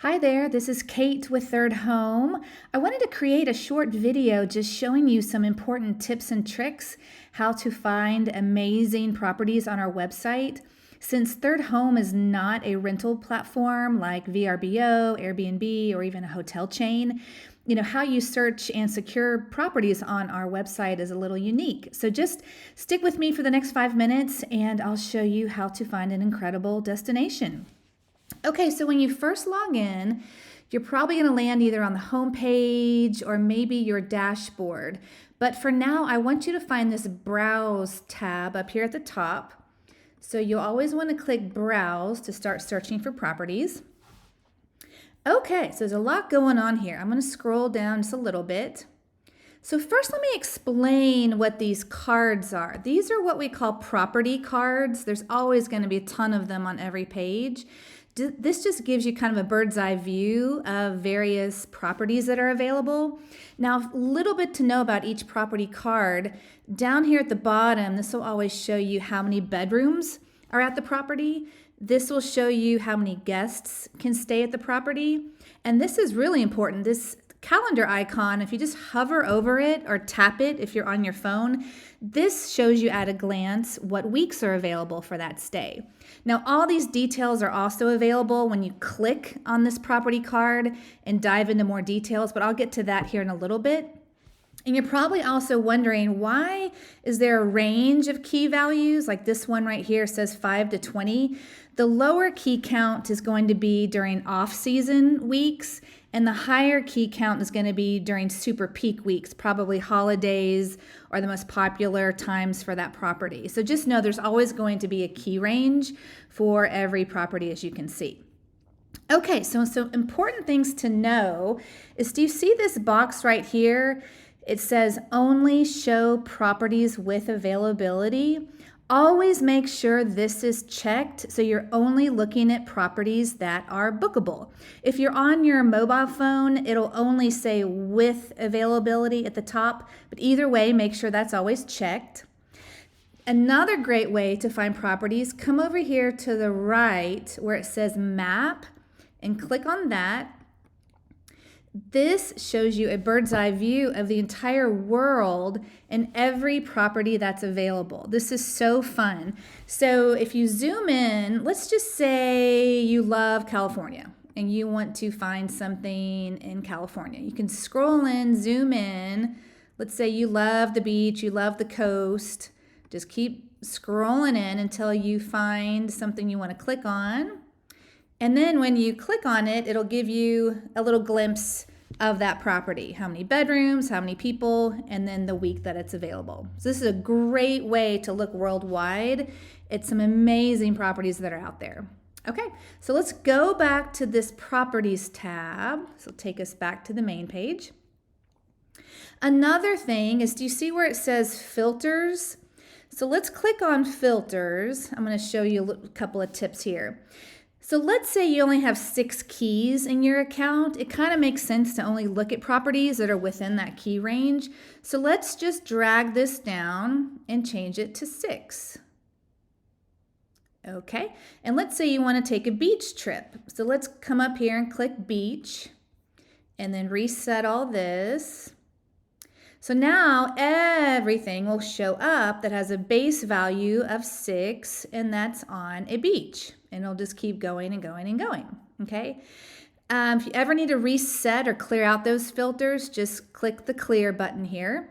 Hi there, this is Kate with Third Home. I wanted to create a short video just showing you some important tips and tricks how to find amazing properties on our website. Since Third Home is not a rental platform like VRBO, Airbnb, or even a hotel chain, how you search and secure properties on our website is a little unique. So just stick with me for the next 5 minutes and I'll show you how to find an incredible destination. Okay, so when you first log in, you're probably going to land either on the home page or maybe your dashboard. But for now, I want you to find this Browse tab up here at the top. So you'll always want to click Browse to start searching for properties. Okay, so there's a lot going on here. I'm going to scroll down just a little bit. So first, let me explain what these cards are. These are what we call property cards. There's always going to be a ton of them on every page. This just gives you kind of a bird's eye view of various properties that are available. Now, a little bit to know about each property card. Down here at the bottom, this will always show you how many bedrooms are at the property. This will show you how many guests can stay at the property. And this is really important. This calendar icon, if you just hover over it or tap it if you're on your phone, this shows you at a glance what weeks are available for that stay. Now, all these details are also available when you click on this property card and dive into more details, but I'll get to that here in a little bit. And you're probably also wondering, why is there a range of key values? Like this one right here says 5 to 20. The lower key count is going to be during off-season weeks, and the higher key count is going to be during super peak weeks, probably holidays or the most popular times for that property. So just know there's always going to be a key range for every property, as you can see. Okay, so some important things to know is, do you see this box right here? It says only show properties with availability. Always make sure this is checked so you're only looking at properties that are bookable. If you're on your mobile phone, it'll only say with availability at the top, but either way, make sure that's always checked. Another great way to find properties, come over here to the right where it says map and click on that. This shows you a bird's eye view of the entire world and every property that's available. This is so fun. So if you zoom in, let's just say you love California and you want to find something in California. You can scroll in, zoom in. Let's say you love the beach, you love the coast. Just keep scrolling in until you find something you want to click on. And then when you click on it, it'll give you a little glimpse of that property, how many bedrooms, how many people, and then the week that it's available. So this is a great way to look worldwide. It's some amazing properties that are out there. Okay, so let's go back to this properties tab. So take us back to the main page. Another thing is, do you see where it says filters? So let's click on filters. I'm going to show you a couple of tips here. So let's say you only have 6 keys in your account. It kind of makes sense to only look at properties that are within that key range. So let's just drag this down and change it to 6. Okay, and let's say you want to take a beach trip. So let's come up here and click beach and then reset all this. So now everything will show up that has a base value of 6, and that's on a beach. And it'll just keep going and going and going, okay? If you ever need to reset or clear out those filters, just click the clear button here.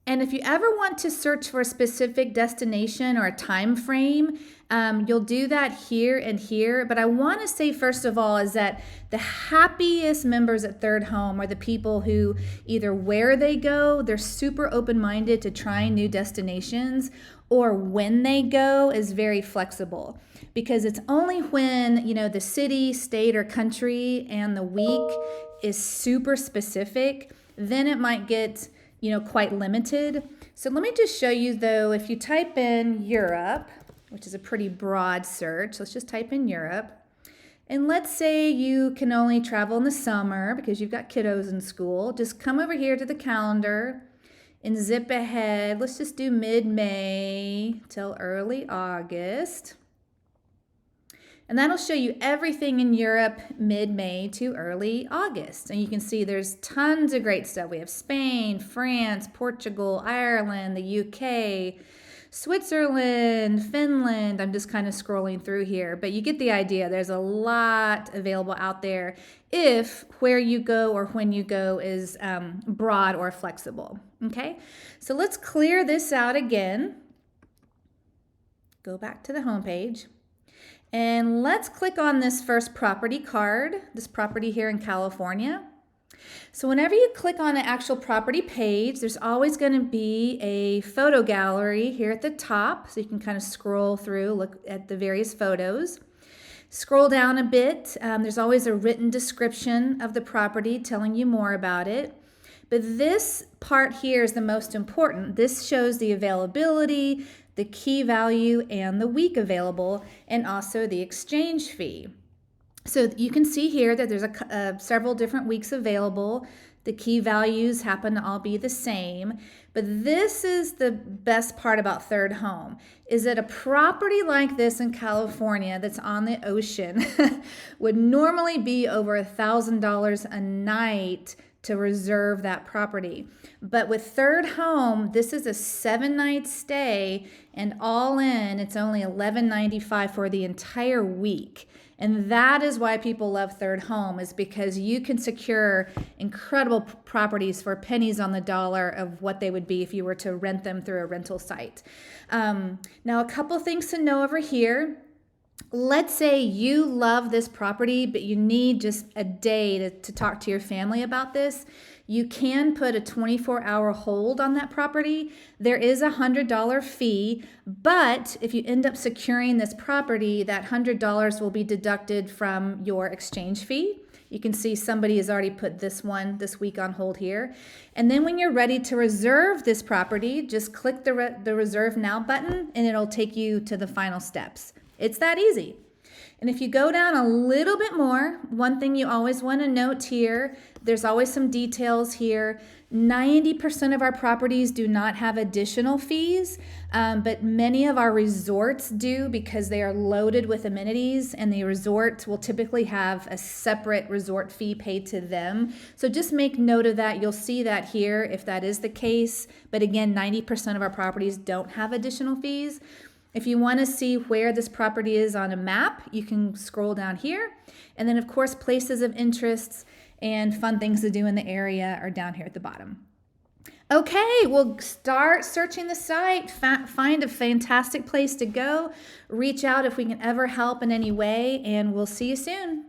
And if you ever want to search for a specific destination or a time frame, you'll do that here and here. But I want to say, first of all, is that the happiest members at Third Home are the people who either where they go, they're super open-minded to trying new destinations, or when they go is very flexible. Because it's only when, the city, state, or country and the week is super specific, then it might get quite limited. So let me just show you though, if you type in Europe, which is a pretty broad search, let's just type in Europe. And let's say you can only travel in the summer because you've got kiddos in school. Just come over here to the calendar and zip ahead. Let's just do mid-May till early August. And that'll show you everything in Europe mid-May to early August. And you can see there's tons of great stuff. We have Spain, France, Portugal, Ireland, the UK, Switzerland, Finland. I'm just kind of scrolling through here, but you get the idea. There's a lot available out there if where you go or when you go is broad or flexible. Okay, so let's clear this out again. Go back to the home page. And let's click on this first property card, this property here in California. So whenever you click on an actual property page, there's always going to be a photo gallery here at the top. So you can kind of scroll through, look at the various photos. Scroll down a bit. There's always a written description of the property telling you more about it. But this part here is the most important. This shows the availability, the key value, and the week available, and also the exchange fee. So you can see here that there's several different weeks available. The key values happen to all be the same. But this is the best part about ThirdHome, is that a property like this in California that's on the ocean would normally be over $1,000 a night to reserve that property. But with ThirdHome, this is a 7-night stay, and all in, it's only $11.95 for the entire week. And that is why people love ThirdHome, is because you can secure incredible properties for pennies on the dollar of what they would be if you were to rent them through a rental site. Now, a couple things to know over here. Let's say you love this property, but you need just a day to talk to your family about this. You can put a 24-hour hold on that property. There is a $100 fee, but if you end up securing this property, that $100 will be deducted from your exchange fee. You can see somebody has already put this week on hold here. And then when you're ready to reserve this property, just click the Reserve Now button, and it'll take you to the final steps. It's that easy. And if you go down a little bit more, one thing you always want to note here, there's always some details here. 90% of our properties do not have additional fees, but many of our resorts do because they are loaded with amenities, and the resort will typically have a separate resort fee paid to them. So just make note of that. You'll see that here if that is the case. But again, 90% of our properties don't have additional fees. If you want to see where this property is on a map, you can scroll down here. And then, of course, places of interests and fun things to do in the area are down here at the bottom. Okay, we'll start searching the site, find a fantastic place to go, reach out if we can ever help in any way, and we'll see you soon.